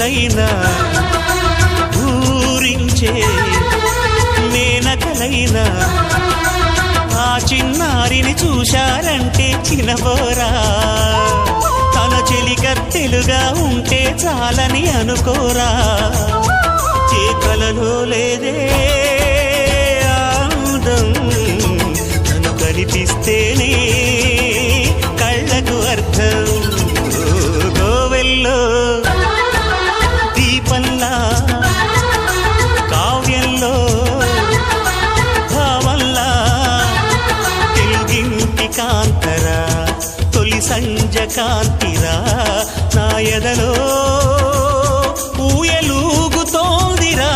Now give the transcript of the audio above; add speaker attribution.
Speaker 1: ఊసులైనా ఊరించే మేనకలైనా ఆ చిన్నారిని చూశారంటే చినబోరా తన చెలికత్తెలుగా ఉంటే చాలని అనుకోరా ఏ కలలో లేదే ఆనందం తను కనిపిస్తేనే కళ్ళకు అర్థం గోవెల్లో దీపంలా కావ్యంలో భావంలా తెలుగింటి కాంతరా తొలి సంజ కాంతిరా నా ఎదలో ఊయలూగుతోందిరా